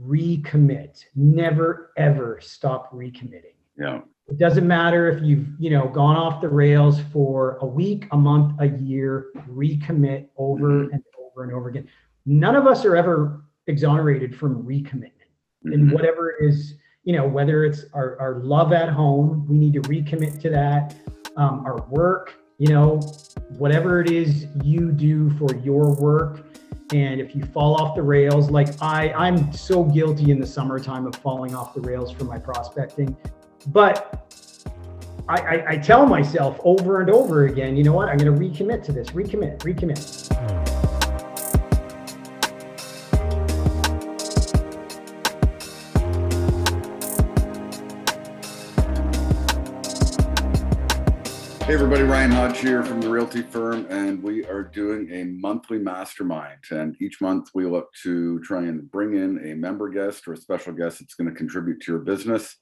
recommit. Never, ever stop recommitting. Yeah. It doesn't matter if you've, gone off the rails for a week, a month, a year, recommit over and over and over again. None of us are ever exonerated from recommitment. And whatever it is, whether it's our love at home, we need to recommit to that. Our work, whatever it is you do for your work. And if you fall off the rails, like I'm so guilty in the summertime of falling off the rails for my prospecting. But I tell myself over and over again, you know what? I'm going to recommit to this, recommit. Hey everybody, Ryan Hodge here from the Realty firm, and we are doing a monthly mastermind. And each month we look to try and bring in a member guest or a special guest that's going to contribute to your business.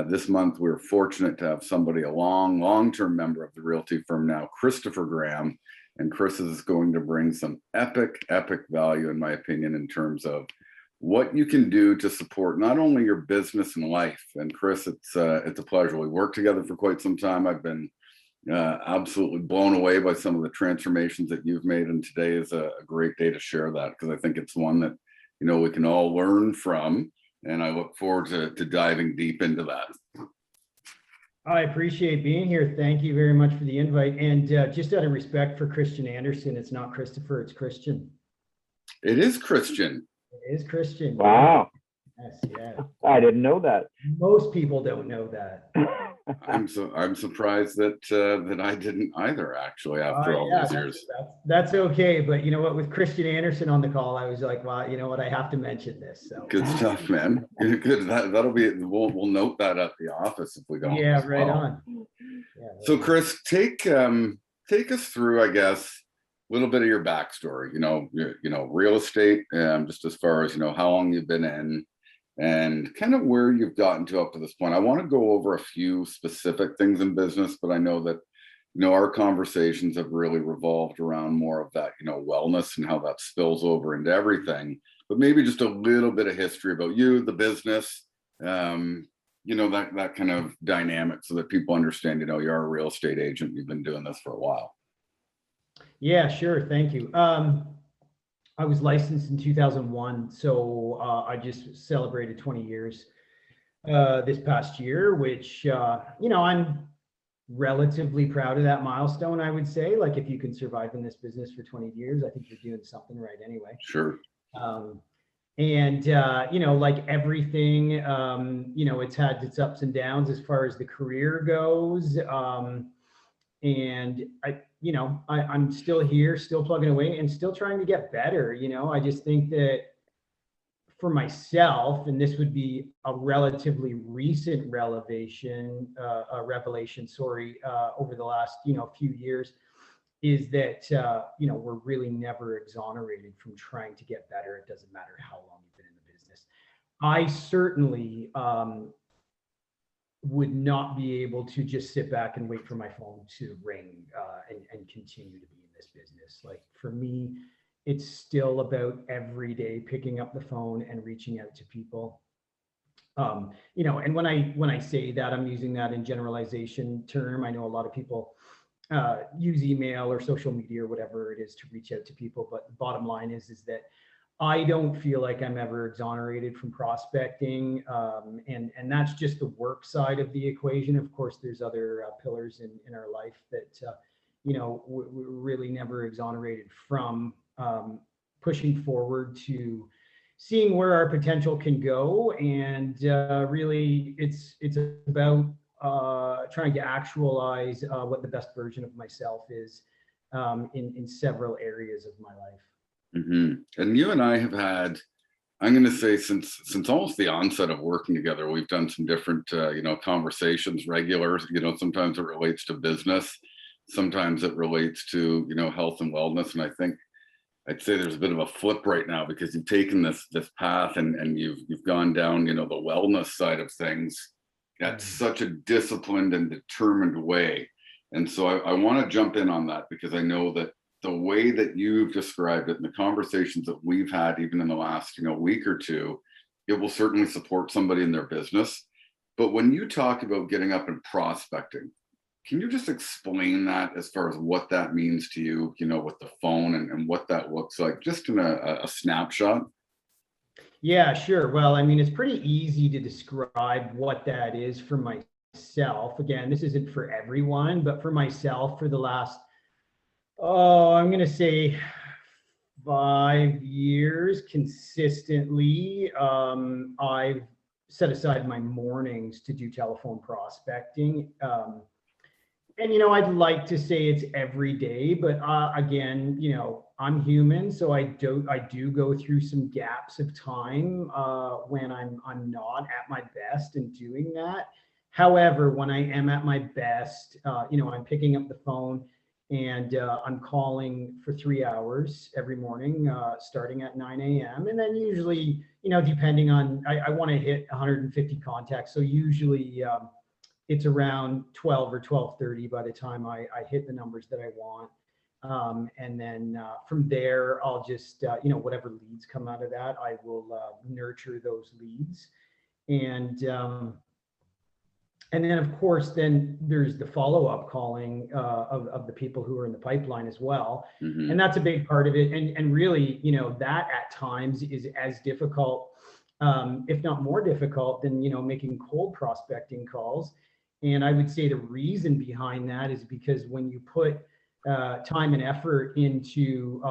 This month we're fortunate to have somebody, a long-term member of the Realty firm now, Christopher Graham. And Chris is going to bring some epic value, in my opinion, in terms of what you can do to support not only your business and life. And Chris, it's a pleasure. We worked together for quite some time. I've been absolutely blown away by some of the transformations that you've made, and today is a great day to share that, because I think it's one that we can all learn from, and I look forward to diving deep into that. I appreciate being here. Thank you very much for the invite. And just out of respect for Christian Anderson, it's not Christopher, it's Christian. It is Christian. It is Christian. Wow. Yes, yeah. I didn't know that. Most people don't know that. I'm surprised that I didn't either, actually, after all these years. That's okay, but you know what? With Christian Anderson on the call, I was like, well, you know what? I have to mention this. So good stuff, man. Good. That'll be. We'll note that at the office if we don't. Yeah, right on. Yeah, so, Chris, take us through, I guess, a little bit of your backstory. Real estate, just as far as how long you've been in, and kind of where you've gotten to up to this point. I want to go over a few specific things in business, but I know that, our conversations have really revolved around more of that, wellness and how that spills over into everything, but maybe just a little bit of history about you, the business, that kind of dynamic, so that people understand, you're a real estate agent. You've been doing this for a while. Yeah, sure. Thank you. I was licensed in 2001, so I just celebrated 20 years this past year, which, I'm relatively proud of that milestone, I would say. Like, if you can survive in this business for 20 years, I think you're doing something right anyway. Sure. Like everything, it's had its ups and downs as far as the career goes. And I'm still here, still plugging away, and still trying to get better. I just think that for myself, and this would be a relatively recent revelation, over the last, few years, is that, we're really never exonerated from trying to get better. It doesn't matter how long you've been in the business. I certainly, would not be able to just sit back and wait for my phone to ring and continue to be in this business. Like, for me, it's still about every day picking up the phone and reaching out to people. And when I say that, I'm using that in generalization term. I know a lot of people use email or social media or whatever it is to reach out to people, but the bottom line is that I don't feel like I'm ever exonerated from prospecting. And that's just the work side of the equation. Of course, there's other pillars in our life that, we're really never exonerated from, pushing forward to seeing where our potential can go. And really, it's about trying to actualize what the best version of myself is in several areas of my life. Mm-hmm. And you and I have had, I'm going to say, since almost the onset of working together, we've done some different, conversations, regular. Sometimes it relates to business, sometimes it relates to, health and wellness. And I think I'd say there's a bit of a flip right now, because you've taken this path and you've gone down, the wellness side of things at such a disciplined and determined way. And so I want to jump in on that, because I know that the way that you've described it and the conversations that we've had, even in the last, week or two, it will certainly support somebody in their business. But when you talk about getting up and prospecting, can you just explain that as far as what that means to you, with the phone and what that looks like, just in a snapshot? Yeah, sure. Well, I mean, it's pretty easy to describe what that is for myself. Again, this isn't for everyone, but for myself, for the last, I'm going to say 5 years consistently, I've set aside my mornings to do telephone prospecting. And I'd like to say it's every day, but again, I'm human, so I do go through some gaps of time when I'm not at my best in doing that. However, when I am at my best, I'm picking up the phone and I'm calling for 3 hours every morning, starting at 9 a.m. And then usually, depending on, I want to hit 150 contacts, so usually. It's around 12 or 12:30 by the time I hit the numbers that I want. And then from there, I'll just, whatever leads come out of that, I will nurture those leads. And then, of course, then there's the follow-up calling of the people who are in the pipeline as well. Mm-hmm. And that's a big part of it. And really, that at times is as difficult, if not more difficult than, making cold prospecting calls. And I would say the reason behind that is because when you put time and effort into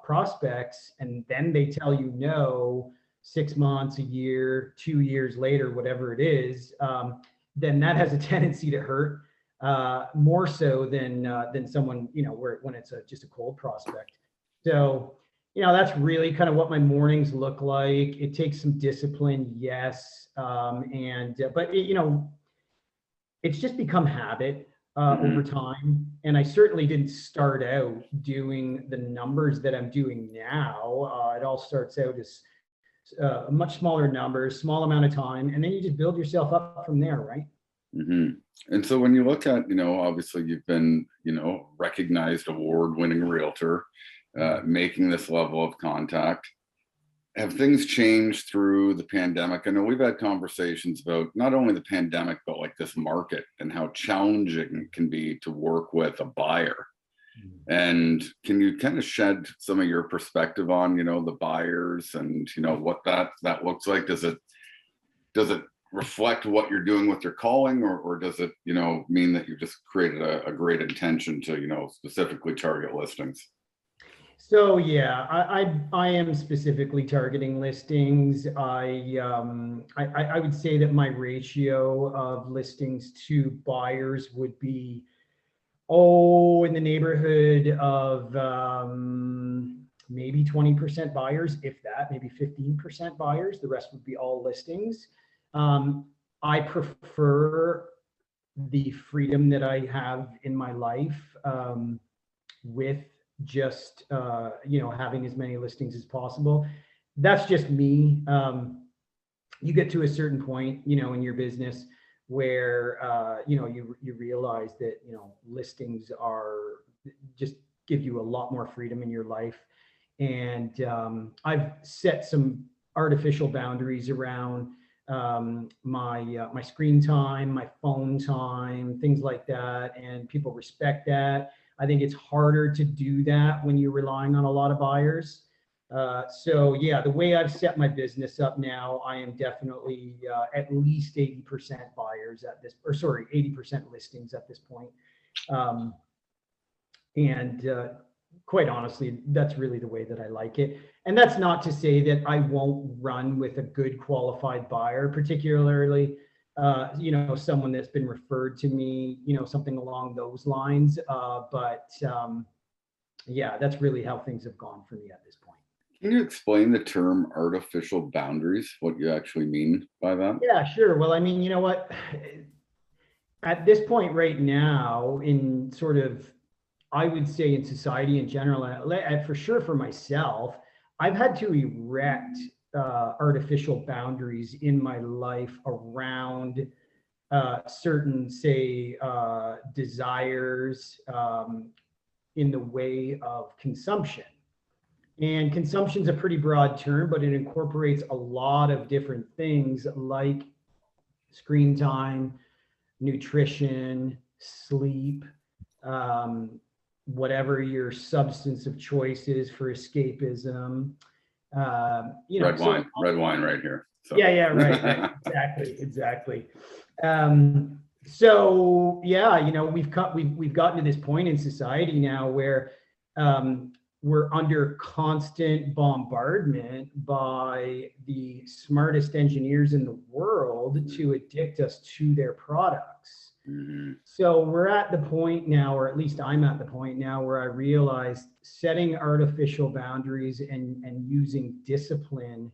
prospects and then they tell you no 6 months, a year, 2 years later, whatever it is, then that has a tendency to hurt more so than someone, when it's just a cold prospect. So, that's really kind of what my mornings look like. It takes some discipline, yes, but it's just become habit over time. And I certainly didn't start out doing the numbers that I'm doing now. It all starts out as much smaller numbers, small amount of time, and then you just build yourself up from there, right? Mm-hmm. And so when you look at, obviously you've been, recognized award-winning realtor, making this level of contact. Have things changed through the pandemic? I know we've had conversations about not only the pandemic, but like this market and how challenging it can be to work with a buyer. And can you kind of shed some of your perspective on, the buyers and, what that looks like? Does it reflect what you're doing with your calling, or does it, mean that you just created a great intention to, specifically target listings? So yeah, I am specifically targeting listings. I would say that my ratio of listings to buyers would be in the neighborhood of maybe 20% buyers, if that, maybe 15% buyers. The rest would be all listings. I prefer the freedom that I have in my life with just having as many listings as possible. That's just me. You get to a certain point, in your business where you realize that listings are just give you a lot more freedom in your life. And I've set some artificial boundaries around my screen time, my phone time, things like that, and people respect that. I think it's harder to do that when you're relying on a lot of buyers. So yeah, the way I've set my business up now, I am definitely at least 80% buyers at this, or sorry, 80% listings at this point. And quite honestly, that's really the way that I like it. And that's not to say that I won't run with a good qualified buyer, particularly someone that's been referred to me, something along those lines. But yeah, that's really how things have gone for me at this point. Can you explain the term artificial boundaries, what you actually mean by that? Yeah, sure. Well, I mean, you know what? At this point right now, in sort of, I would say in society in general, and for sure for myself, I've had to erect artificial boundaries in my life around certain, say, desires in the way of consumption. And consumption's a pretty broad term, but it incorporates a lot of different things like screen time, nutrition, sleep, whatever your substance of choice is for escapism. Red wine right here. So. Yeah, right. Exactly. So yeah, we've gotten to this point in society now where we're under constant bombardment by the smartest engineers in the world to addict us to their products. Mm-hmm. So we're at the point now, or at least I'm at the point now, where I realize setting artificial boundaries and using discipline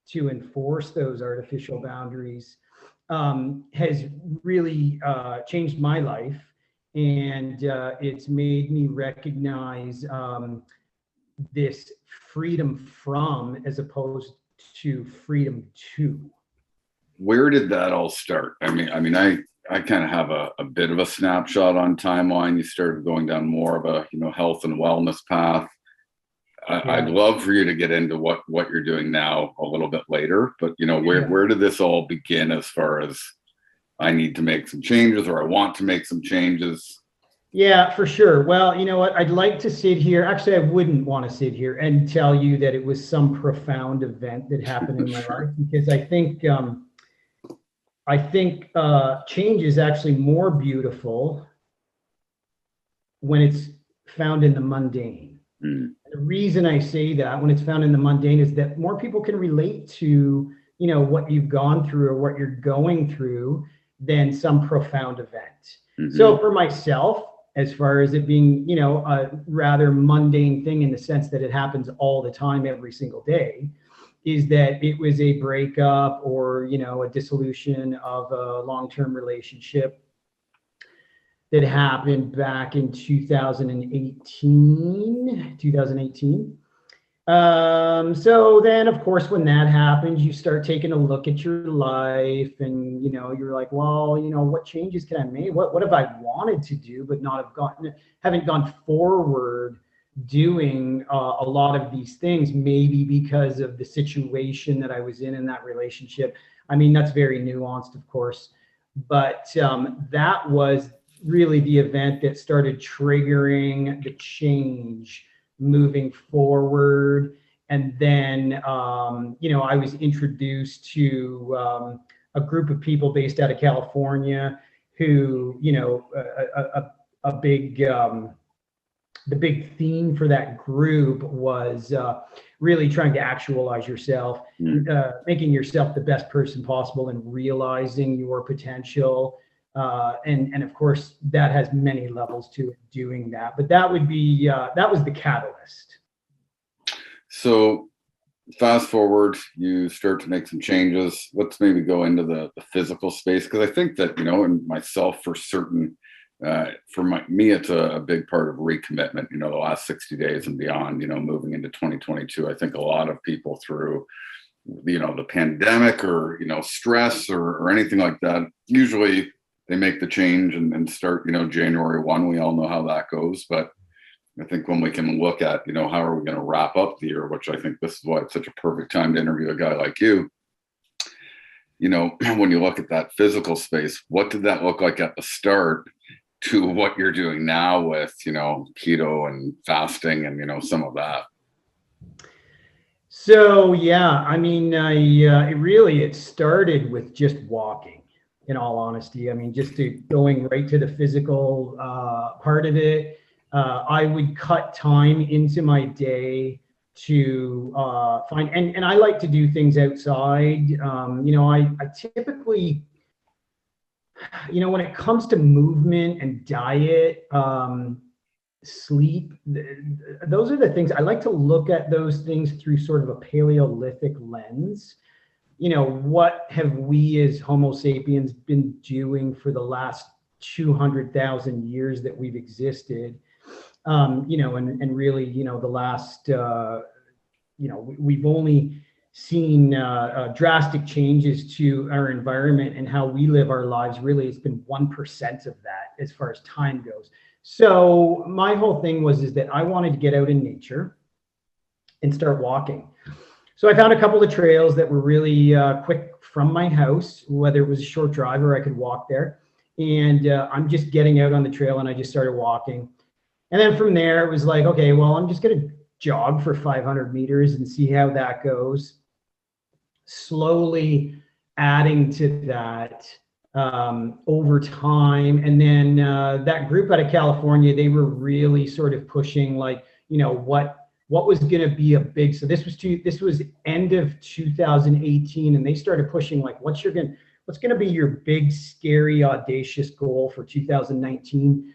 to enforce those artificial boundaries has really changed my life. And it's made me recognize this freedom from as opposed to freedom to. Where did that all start? I kind of have a bit of a snapshot on timeline. You started going down more of a health and wellness path. I'd love for you to get into what you're doing now a little bit later, but where did this all begin as far as I need to make some changes or I want to make some changes? Yeah, for sure. Well, you know what? I'd like to sit here. Actually, I wouldn't want to sit here and tell you that it was some profound event that happened in my life, because I think change is actually more beautiful when it's found in the mundane. Mm. The reason I say that when it's found in the mundane is that more people can relate to, what you've gone through or what you're going through than some profound event. Mm-hmm. So for myself, as far as it being, a rather mundane thing in the sense that it happens all the time, every single day, is that it was a breakup or, a dissolution of a long-term relationship that happened back in 2018. So then, of course, when that happens, you start taking a look at your life and, you're like, well, what changes can I make? What have I wanted to do, but haven't gone forward doing a lot of these things, maybe because of the situation that I was in that relationship. I mean, that's very nuanced, of course, but that was really the event that started triggering the change moving forward. And then, I was introduced to a group of people based out of California who, the big theme for that group was really trying to actualize yourself, making yourself the best person possible and realizing your potential. And of course, that has many levels to doing that. But that was the catalyst. So fast forward, you start to make some changes. Let's maybe go into the physical space, because I think that, and myself for certain, for me, it's a big part of recommitment, the last 60 days and beyond, moving into 2022. I think a lot of people through, the pandemic or, stress or anything like that, usually they make the change and start, January 1. We all know how that goes. But I think when we can look at, how are we going to wrap up the year, which I think this is why it's such a perfect time to interview a guy like you. When you look at that physical space, what did that look like at the start to what you're doing now with, keto and fasting and, some of that? So, yeah, I mean, it started with just walking. In all honesty, I mean, just going right to the physical part of it. I would cut time into my day to find, and I like to do things outside. I typically, when it comes to movement and diet, sleep, those are the things I like to look at, those things through sort of a Paleolithic lens. What have we as Homo sapiens been doing for the last 200,000 years that we've existed? And really, the last, we've only seen drastic changes to our environment and how we live our lives. Really, it's been 1% of that as far as time goes. So my whole thing is that I wanted to get out in nature. and start walking. So I found a couple of trails that were really quick from my house, whether it was a short drive or I could walk there. And I'm just getting out on the trail and I just started walking. And then from there, it was like, okay, well, I'm just going to jog for 500 meters and see how that goes. Slowly adding to that over time. And then that group out of California, they were really sort of pushing like, what was going to be a big, so this was end of 2018. And they started pushing like, what's going to be your big, scary, audacious goal for 2019?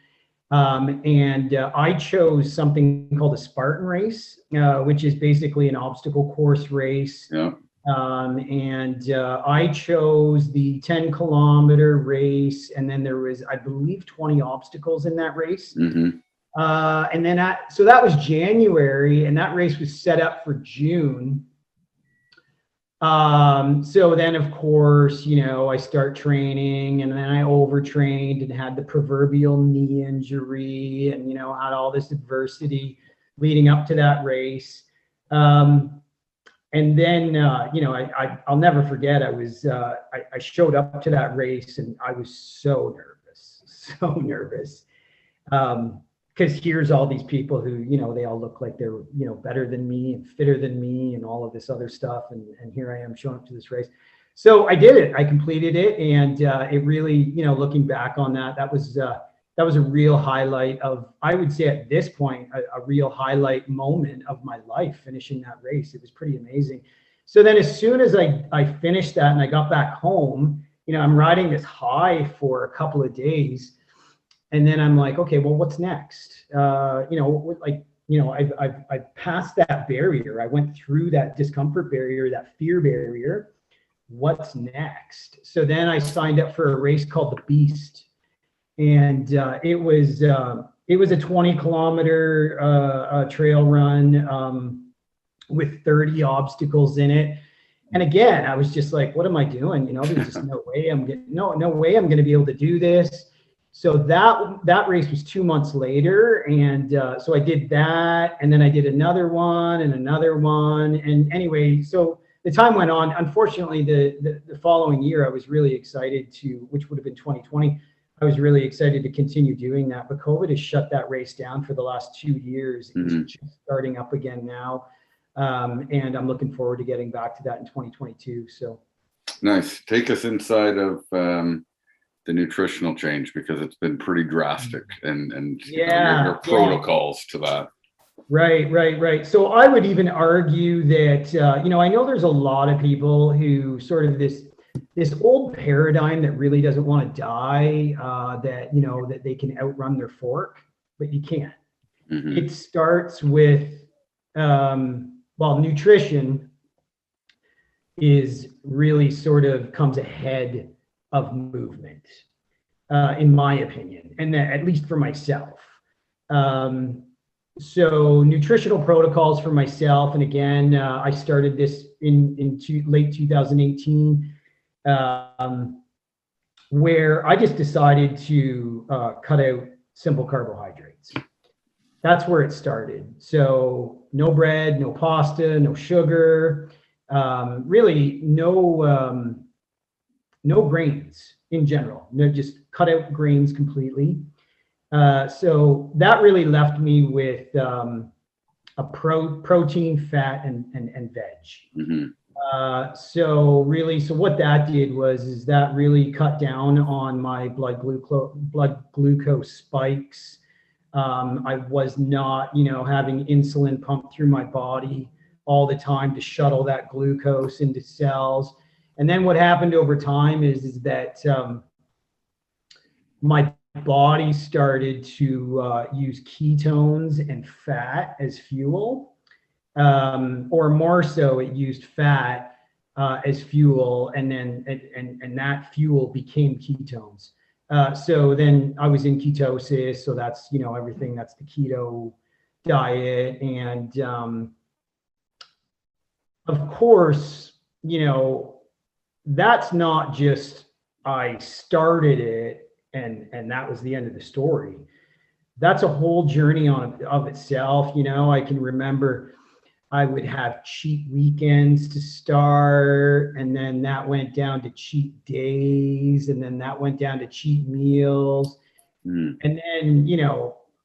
I chose something called a Spartan race, which is basically an obstacle course race. Yeah. I chose the 10-kilometer race, and then there was, I believe, 20 obstacles in that race. Mm-hmm. So that was January, and that race was set up for June. So then, of course, I start training, and then I overtrained and had the proverbial knee injury, and had all this adversity leading up to that race. And then, I'll never forget. I showed up to that race, and I was so nervous, because here's all these people who, they all look like they're, better than me and fitter than me and all of this other stuff. And here I am showing up to this race. So I did it. I completed it. And it really, looking back on that, that was a real highlight of, I would say at this point, a real highlight moment of my life, finishing that race. It was pretty amazing. So then as soon as I finished that and I got back home, I'm riding this high for a couple of days. And then I'm like, okay, well, what's next? I've passed that barrier. I went through that discomfort barrier, that fear barrier. What's next? So then I signed up for a race called the Beast. And it was a 20-kilometer trail run with 30 obstacles in it. And again, I was just like, what am I doing? There's just no way I'm going to be able to do this. So that race was 2 months later. And so I did that, and then I did another one and another one. And anyway, so the time went on. Unfortunately, the following year, I was really excited which would have been 2020. I was really excited to continue doing that, but COVID has shut that race down for the last 2 years. Mm-hmm. It's just starting up again now. And I'm looking forward to getting back to that in 2022. So nice. Take us inside of the nutritional change, because it's been pretty drastic, and your protocols to that. Right. So I would even argue that, I know there's a lot of people who sort of this old paradigm that really doesn't want to die, that they can outrun their fork, but you can't. Mm-hmm. It starts with, nutrition is really sort of comes ahead of movement, in my opinion, and that, at least for myself. So nutritional protocols for myself, and again, I started this in late 2018. Where I just decided to cut out simple carbohydrates. That's where it started. So no bread, no pasta, no sugar, really no grains in general. No, just cut out grains completely. So that really left me with a protein, fat, and veg. Mm-hmm. So what that did is that really cut down on my blood glucose spikes. I was not, having insulin pumped through my body all the time to shuttle that glucose into cells. And then what happened over time is that my body started to use ketones and fat as fuel. Or more so, it used fat as fuel, and then and that fuel became ketones. So then I was in ketosis, so that's everything, that's the keto diet, and of course that's not just I started it and that was the end of the story. That's a whole journey of itself. I can remember I would have cheat weekends to start, and then that went down to cheat days, and then that went down to cheat meals. Mm. And then,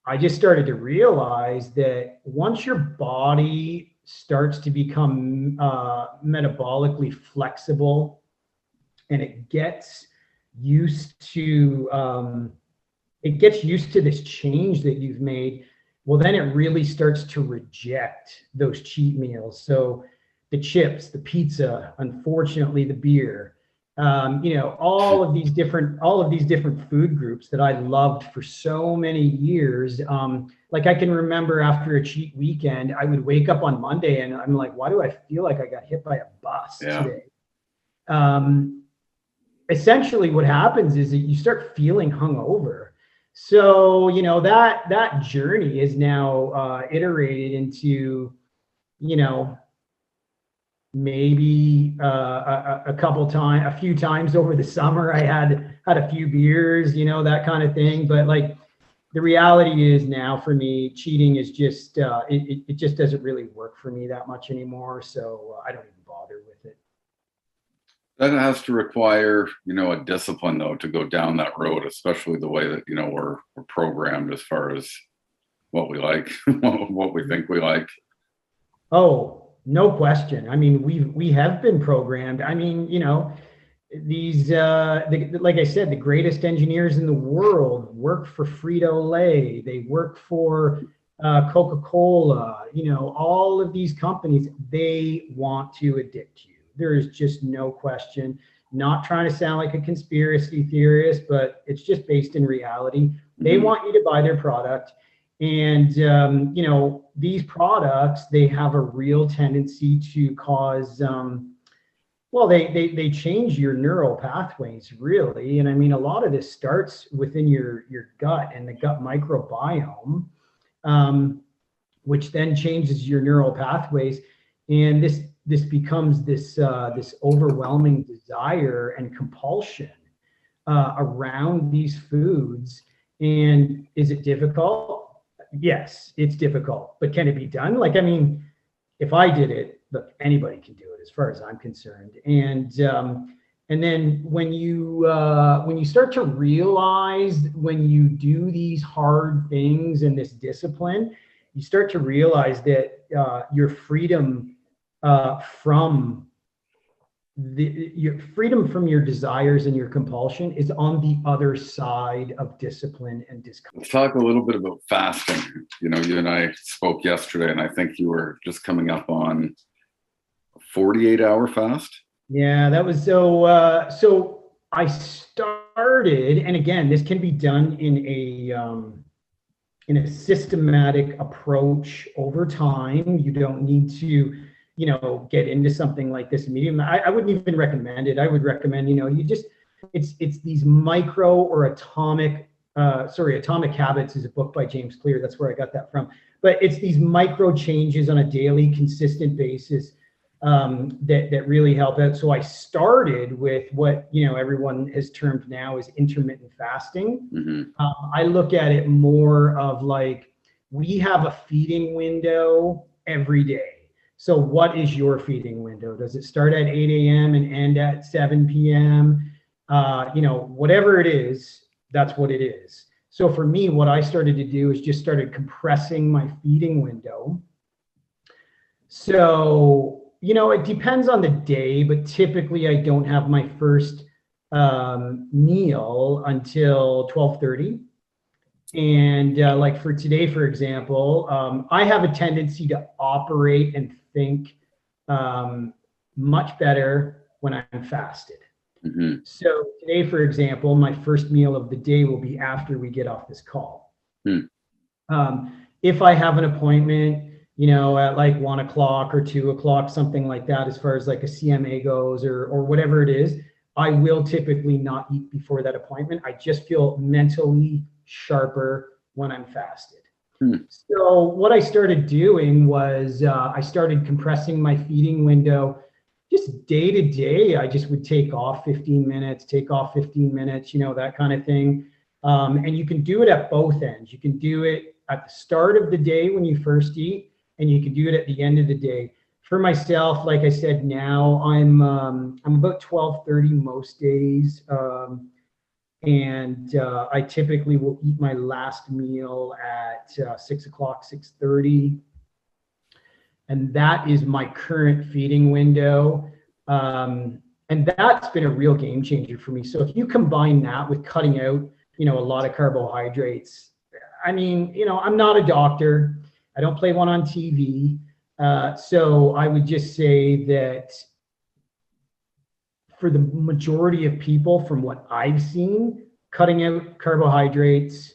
I just started to realize that once your body starts to become metabolically flexible and it gets used to this change that you've made, well, then it really starts to reject those cheat meals. So the chips, the pizza, unfortunately, the beer, all of these different food groups that I loved for so many years. Like I can remember after a cheat weekend, I would wake up on Monday and I'm like, why do I feel like I got hit by a bus today? Essentially what happens is that you start feeling hungover. So, that journey is now iterated into, maybe a few times over the summer, I had a few beers, that kind of thing. But like the reality is now for me, cheating is just, it just doesn't really work for me that much anymore. So I don't even bother with it. That has to require, a discipline though, to go down that road, especially the way that, we're programmed as far as what we like, what we think we like. Oh, no question. I mean, we have been programmed. I mean, these, like I said, the greatest engineers in the world work for Frito-Lay. They work for Coca-Cola. All of these companies, they want to addict you. There is just no question. Not trying to sound like a conspiracy theorist, but it's just based in reality. They want you to buy their product. And, these products, they have a real tendency to cause, they change your neural pathways, really. And I mean, a lot of this starts within your gut and the gut microbiome, which then changes your neural pathways. And this becomes this overwhelming desire and compulsion around these foods. And is it difficult? Yes, it's difficult, but can it be done? Like, I mean, if I did it, look, anybody can do it as far as I'm concerned. And then when you start to realize, when you do these hard things and this discipline, you start to realize that your freedom from your desires and your compulsion is on the other side of discipline and discomfort. Let's talk a little bit about fasting. You and I spoke yesterday, and I think you were just coming up on a 48-hour fast. Yeah, that was so I started, and again, this can be done in a systematic approach over time. You don't need to get into something like this immediately. I wouldn't even recommend it. I would recommend, it's these micro or Atomic Habits is a book by James Clear. That's where I got that from. But it's these micro changes on a daily, consistent basis that really help out. So I started with what, everyone has termed now as intermittent fasting. I look at it more of like, we have a feeding window every day. So what is your feeding window? Does it start at 8 a.m. and end at 7 p.m.? Whatever it is, that's what it is. So for me, what I started to do is just started compressing my feeding window. So, it depends on the day, but typically I don't have my first meal until 12:30. And like for today, for example, I have a tendency to operate and think much better when I'm fasted. So today, for example, my first meal of the day will be after we get off this call. If I have an appointment, at like 1 o'clock or 2 o'clock, something like that, as far as like a CMA goes or whatever it is, I will typically not eat before that appointment. I just feel mentally sharper when I'm fasted. So what I started doing was I started compressing my feeding window just day to day. I just would take off 15 minutes, that kind of thing. And you can do it at both ends. You can do it at the start of the day when you first eat, and you can do it at the end of the day. For myself, like I said, now I'm about 12:30 most days. And I typically will eat my last meal at 6 o'clock, 6:30. And that is my current feeding window. And that's been a real game changer for me. So if you combine that with cutting out, a lot of carbohydrates, I mean, I'm not a doctor. I don't play one on TV. So I would just say that for the majority of people, from what I've seen, cutting out carbohydrates,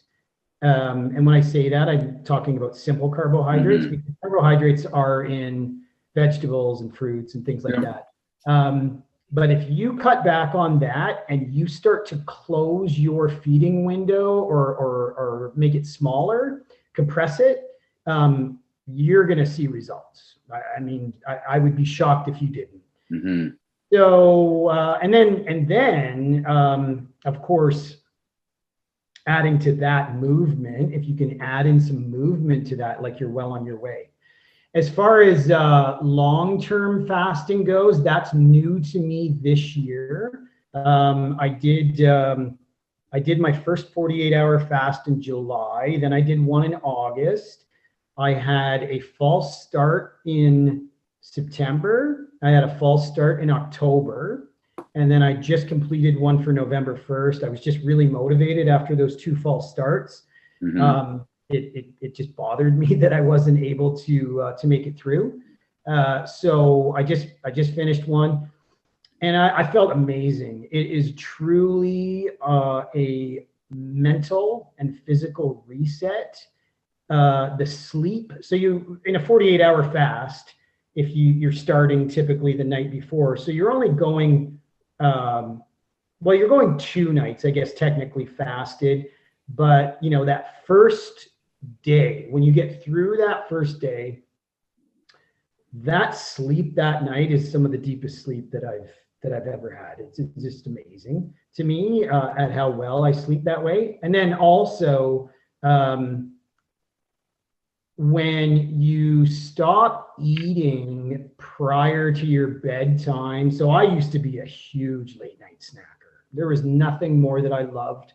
and when I say that, I'm talking about simple carbohydrates, because carbohydrates are in vegetables and fruits and things like that. But if you cut back on that and you start to close your feeding window or make it smaller, compress it, you're going to see results. I mean, I would be shocked if you didn't. So, and then, of course, adding to that movement, if you can add in some movement to that, like, you're well on your way. As far as long-term fasting goes, that's new to me this year. I did my first 48-hour fast in July. Then I did one in August. I had a false start in September. I had a false start in October. And then I just completed one for November 1st. I was just really motivated after those 2 false starts. It just bothered me that I wasn't able to make it through. So I just finished one, and I felt amazing. It is truly a mental and physical reset. The sleep. So you, in a 48-hour fast, if you're starting typically the night before, so you're only going, you're going 2 nights, I guess, technically fasted. But that first day, when you get through that first day, that sleep that night is some of the deepest sleep that I've ever had. It's just amazing to me at how well I sleep that way. And then also, when you stop eating prior to your bedtime. So I used to be a huge late night snacker. There was nothing more that I loved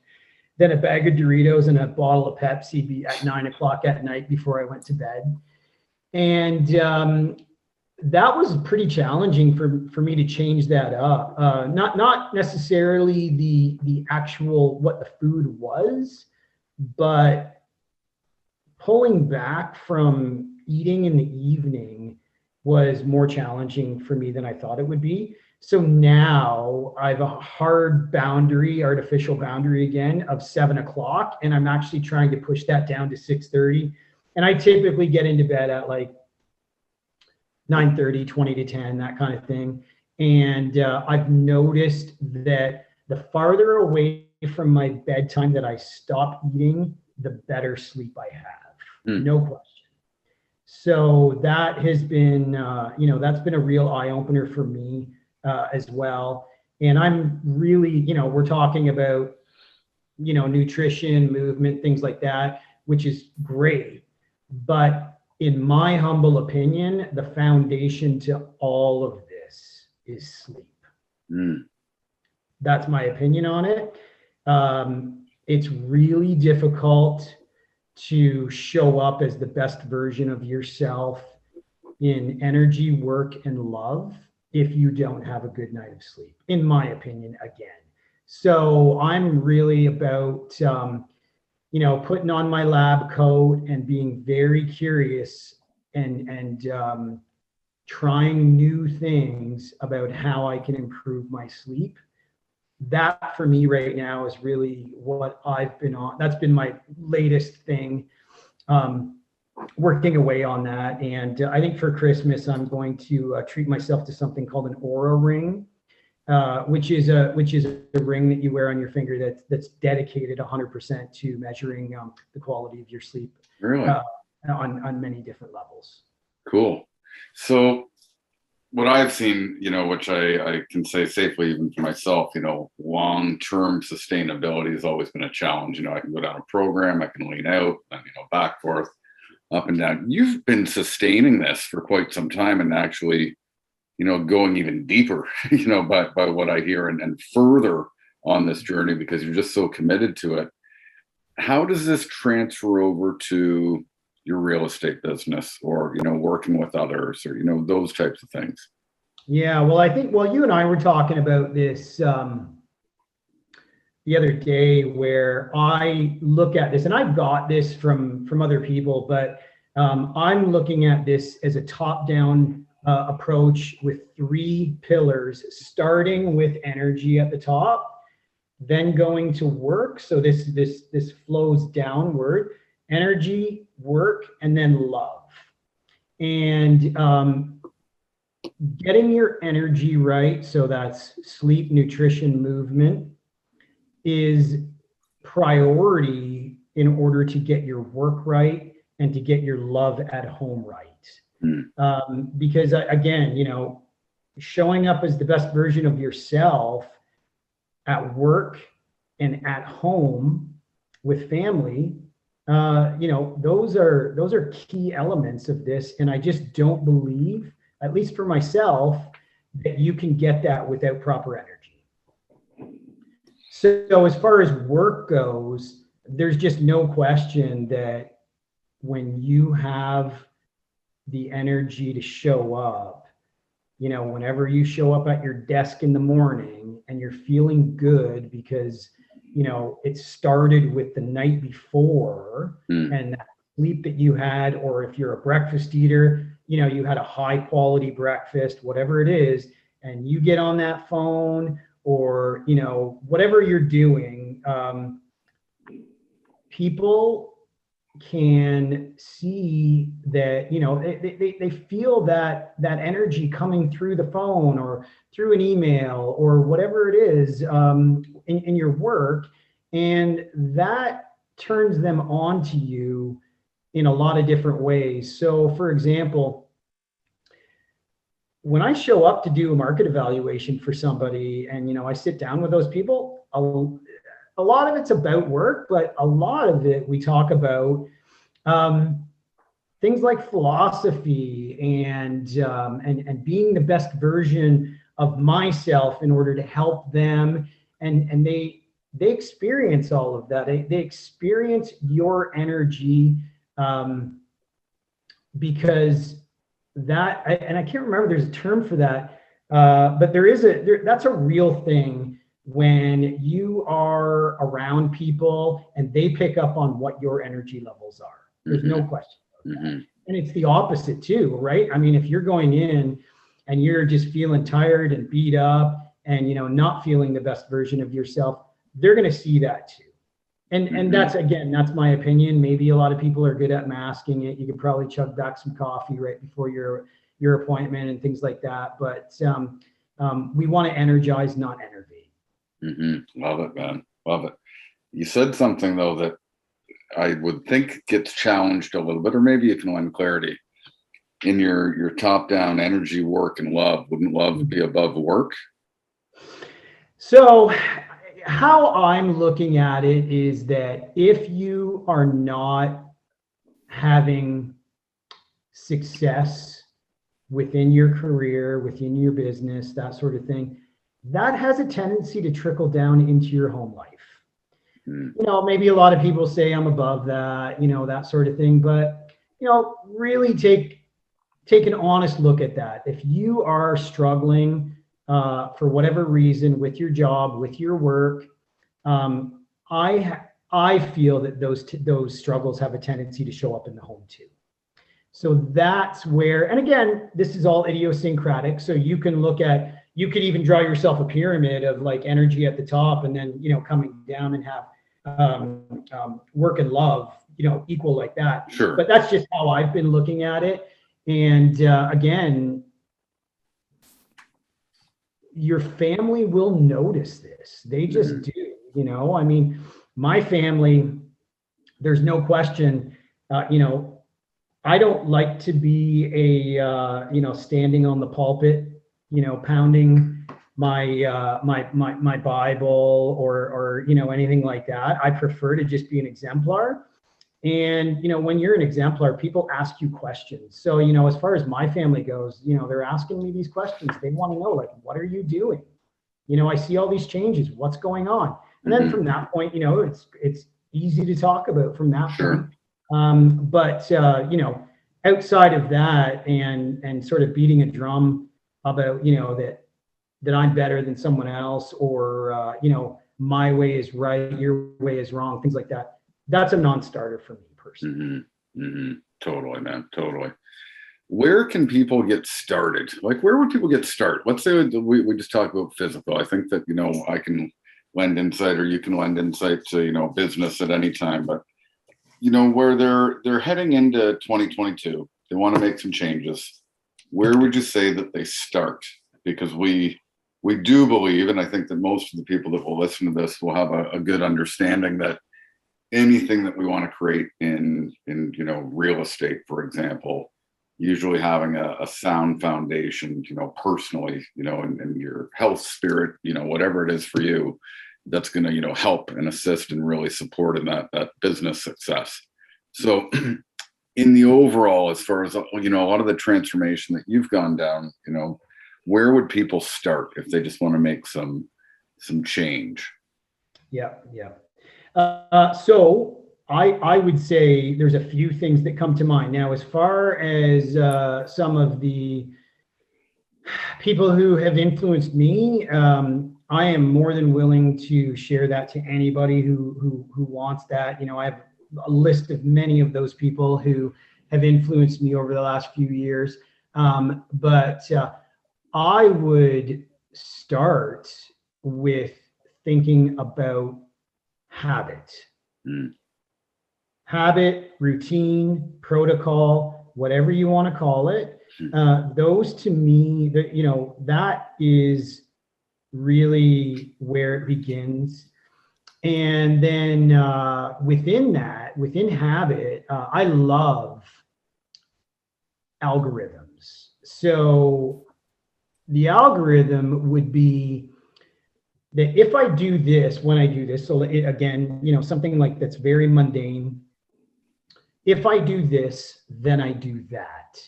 than a bag of Doritos and a bottle of Pepsi at 9 o'clock at night before I went to bed. And that was pretty challenging for me to change that up. Not necessarily the actual what the food was, but pulling back from eating in the evening was more challenging for me than I thought it would be. So now I have a hard boundary, artificial boundary again, of 7 o'clock, and I'm actually trying to push that down to 6:30. And I typically get into bed at like 9:30, 20 to 10, that kind of thing. And I've noticed that the farther away from my bedtime that I stop eating, the better sleep I have. No question. So that has been, that's been a real eye opener for me as well. And I'm really, we're talking about, nutrition, movement, things like that, which is great. But in my humble opinion, the foundation to all of this is sleep. That's my opinion on it. It's really difficult to show up as the best version of yourself in energy, work, and love if you don't have a good night of sleep, in my opinion, again. So I'm really about, putting on my lab coat and being very curious and trying new things about how I can improve my sleep. That for me right now is really what I've been on. That's been my latest thing, working away on that. And I think for Christmas, I'm going to treat myself to something called an Aura ring, which is a ring that you wear on your finger that's dedicated 100% to measuring the quality of your sleep. Really? On many different levels. Cool. So what I've seen, which I can say safely even for myself, long-term sustainability has always been a challenge. I can go down a program, I can lean out, and, back forth. up and down. You've been sustaining this for quite some time and actually, going even deeper, by what I hear and further on this journey because you're just so committed to it. How does this transfer over to your real estate business or, working with others or, those types of things? Yeah, well, I think, you and I were talking about this the other day where I look at this, and I got this from other people, but I'm looking at this as a top-down approach with 3 pillars, starting with energy at the top, then going to work. So this flows downward, energy, work, and then love. And getting your energy right, so that's sleep, nutrition, movement, is priority in order to get your work right and to get your love at home right. Because again, showing up as the best version of yourself at work and at home with family, those are key elements of this. And I just don't believe, at least for myself, that you can get that without proper energy. So as far as work goes, there's just no question that when you have the energy to show up, whenever you show up at your desk in the morning and you're feeling good because, it started with the night before and that sleep that you had, or if you're a breakfast eater, you had a high quality breakfast, whatever it is, and you get on that phone or, whatever you're doing, people can see that, they feel that energy coming through the phone or through an email or whatever it is in your work. And that turns them on to you in a lot of different ways. So for example, when I show up to do a market evaluation for somebody and, I sit down with those people, a lot of it's about work, but a lot of it we talk about things like philosophy and being the best version of myself in order to help them. And they experience all of that. They experience your energy because that, and I can't remember, there's a term for that, but that's a real thing. When you are around people and they pick up on what your energy levels are, there's no question about that. And it's the opposite too, right? I mean, if you're going in and you're just feeling tired and beat up and, not feeling the best version of yourself, they're going to see that too. And that's my opinion. Maybe a lot of people are good at masking it. You could probably chug back some coffee right before your appointment and things like that. But we want to energize, not enervate. Love it, man. Love it. You said something though that I would think gets challenged a little bit, or maybe you can lend clarity in your top-down energy, work, and love. Wouldn't love be above work? So how I'm looking at it is that if you are not having success within your career, within your business, that sort of thing, that has a tendency to trickle down into your home life. Maybe a lot of people say I'm above that, that sort of thing, but, really take an honest look at that. If you are struggling for whatever reason with your job, with your work, I feel that those struggles have a tendency to show up in the home too. So that's where, and again, this is all idiosyncratic. So you could even draw yourself a pyramid of like energy at the top and then, coming down and have work and love, equal like that. Sure. But that's just how I've been looking at it. And again, your family will notice this. They just do, I mean, my family, there's no question, I don't like to be a, standing on the pulpit, pounding my Bible or anything like that. I prefer to just be an exemplar. And, when you're an exemplar, people ask you questions. So, as far as my family goes, they're asking me these questions. They want to know, like, what are you doing? I see all these changes. What's going on? And then from that point, it's easy to talk about from that point. But outside of that, and sort of beating a drum about, that I'm better than someone else, or my way is right, your way is wrong, things like that. That's a non-starter for me personally. Totally, man. Totally. Where can people get started? Like, where would people get started? Let's say we just talked about physical. I think that, I can lend insight, or you can lend insight to, business at any time. But, where they're heading into 2022, they want to make some changes. Where would you say that they start? Because we do believe, and I think that most of the people that will listen to this will have a good understanding that anything that we want to create in real estate, for example, usually having a sound foundation, personally, and your health, spirit, whatever it is for you, that's going to, help and assist and really support in that business success. So in the overall, as far as, a lot of the transformation that you've gone down, where would people start if they just want to make some change? Yeah. So I would say there's a few things that come to mind. Now, as far as some of the people who have influenced me, I am more than willing to share that to anybody who wants that. I have a list of many of those people who have influenced me over the last few years. But I would start with thinking about habit. Habit, routine, protocol, whatever you want to call it. Those, to me, that is really where it begins. And then within habit, I love algorithms. So the algorithm would be that if I do this, when I do this, so again, something like that's very mundane. If I do this, then I do that.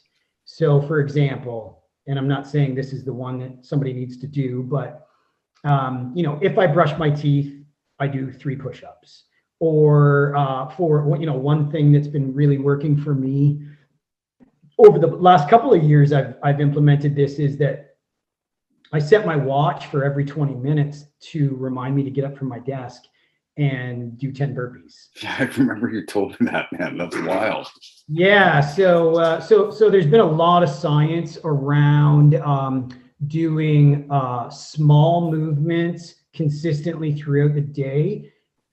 So for example, and I'm not saying this is the one that somebody needs to do, but if I brush my teeth, I do 3 push-ups. Or for one thing that's been really working for me over the last couple of years, I've implemented this, is that I set my watch for every 20 minutes to remind me to get up from my desk and do 10 burpees. Yeah, I remember you told me that, man. That's wild. Yeah. So there's been a lot of science around doing small movements consistently throughout the day,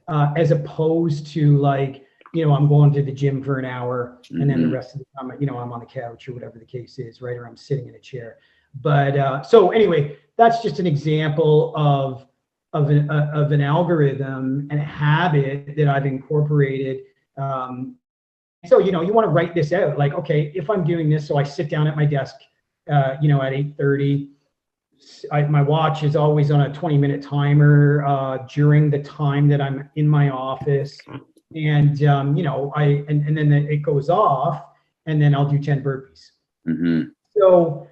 as opposed to like, I'm going to the gym for an hour and then the rest of the time, I'm on the couch or whatever the case is, right? Or I'm sitting in a chair. But so anyway, that's just an example of an algorithm and a habit that I've incorporated. So you want to write this out, like, okay, if I'm doing this, so I sit down at my desk, at 8:30. My watch is always on a 20-minute timer during the time that I'm in my office, and then it goes off, and then I'll do 10 burpees. So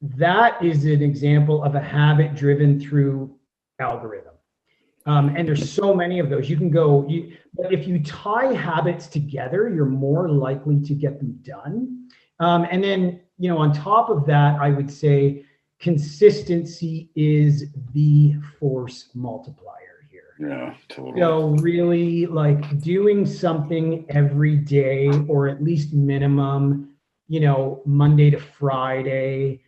that is an example of a habit driven through algorithm. And there's so many of those. You can go, but if you tie habits together, you're more likely to get them done. And then, on top of that, I would say consistency is the force multiplier here. Yeah, totally. So really, like, doing something every day, or at least minimum, Monday to Friday,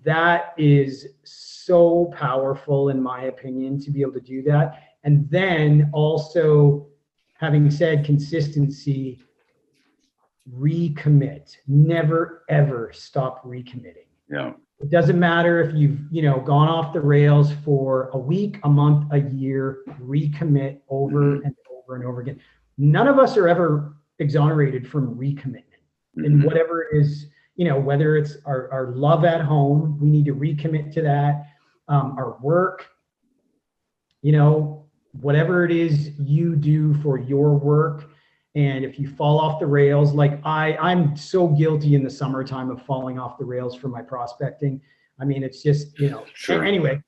that is so powerful, in my opinion, to be able to do that. And then also, having said consistency, recommit. Never, ever stop recommitting. Yeah. It doesn't matter if you've, gone off the rails for a week, a month, a year, recommit over and over and over again. None of us are ever exonerated from recommitment. And whatever it is, whether it's our love at home, we need to recommit to that. Our work, whatever it is you do for your work, And if you fall off the rails, like I'm so guilty in the summertime of falling off the rails for my prospecting. I mean, it's just, Sure. Anyway,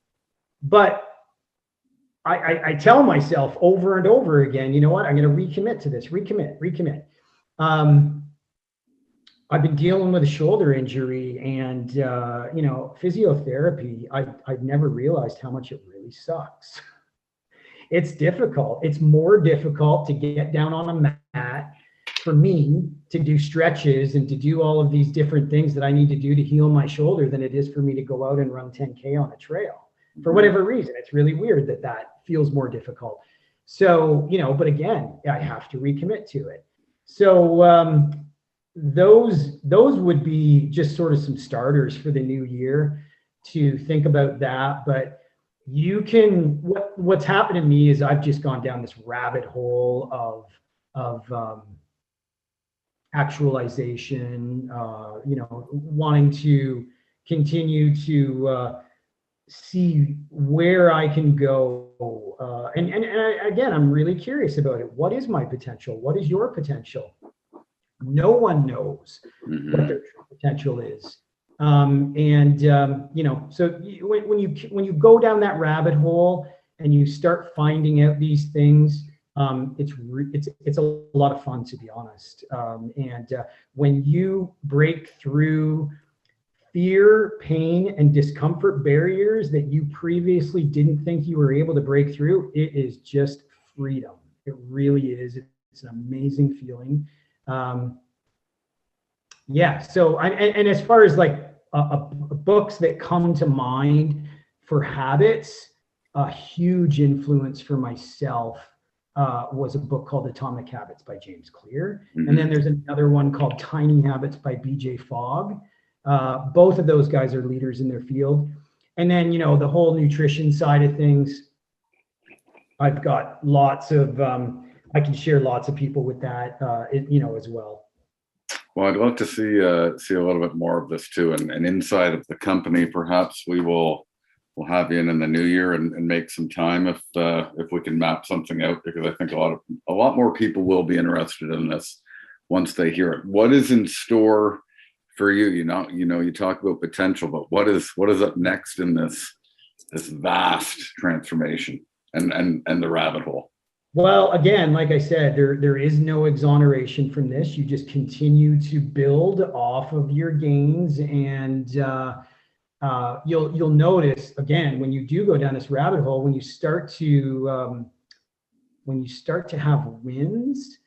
but I tell myself over and over again, you know what, I'm going to recommit to this, recommit. I've been dealing with a shoulder injury, and physiotherapy, I've never realized how much it really sucks. It's difficult. It's more difficult to get down on a mat for me to do stretches and to do all of these different things that I need to do to heal my shoulder than it is for me to go out and run 10K on a trail. For whatever reason, it's really weird that feels more difficult. So, but again, I have to recommit to it. So those would be just sort of some starters for the new year to think about that. But you can, what's happened to me is I've just gone down this rabbit hole of actualization, wanting to continue to see where I can go. And again, I'm really curious about it. What is my potential? What is your potential? No one knows what their true potential is. So when you go down that rabbit hole and you start finding out these things, it's a lot of fun, to be honest. When you break through fear, pain, and discomfort barriers that you previously didn't think you were able to break through, it is just freedom. It really is. It's an amazing feeling. So and as far as like books that come to mind for habits, a huge influence for myself was a book called Atomic Habits by James Clear. And then there's another one called Tiny Habits by BJ Fogg. Both of those guys are leaders in their field. And then, the whole nutrition side of things, I've got lots of, I can share lots of people with that, as well. Well, I'd love to see a little bit more of this too, and inside of the company, perhaps we'll have you in the new year and make some time if we can map something out, because I think a lot more people will be interested in this once they hear it. What is in store for you? You talk about potential, but what is up next in this vast transformation and the rabbit hole? Well, again, like I said, there is no exoneration from this. You just continue to build off of your gains, and you'll notice, again, when you do go down this rabbit hole, when you start to have wins,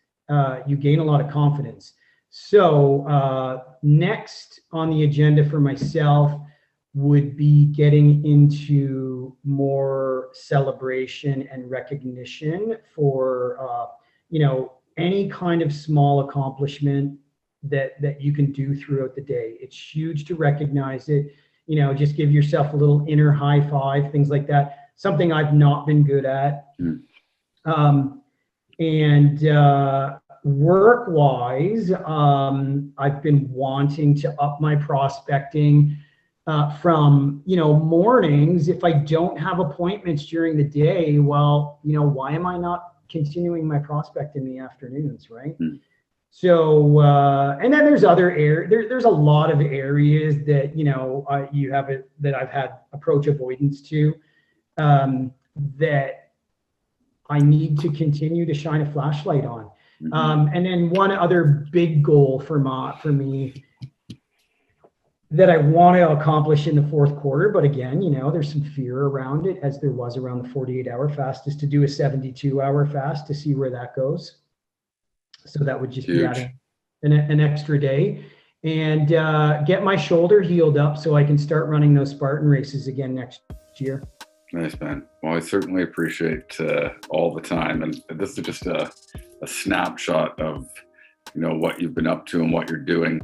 you gain a lot of confidence. So next on the agenda for myself would be getting into more celebration and recognition for any kind of small accomplishment that you can do throughout the day. It's huge to recognize it. Just give yourself a little inner high five, things like that. Something I've not been good at. Work-wise, I've been wanting to up my prospecting from mornings. If I don't have appointments during the day, well, why am I not continuing my prospect in the afternoons, right? So and then there's other there's a lot of areas that you have it that I've had approach avoidance to, that I need to continue to shine a flashlight on. And then one other big goal for me that I want to accomplish in the fourth quarter, but again, there's some fear around it, as there was around the 48-hour fast, is to do a 72-hour fast to see where that goes. So that would just be adding an extra day, and get my shoulder healed up so I can start running those Spartan races again next year. Nice, man. Well, I certainly appreciate all the time, and this is just a snapshot of what you've been up to and what you're doing.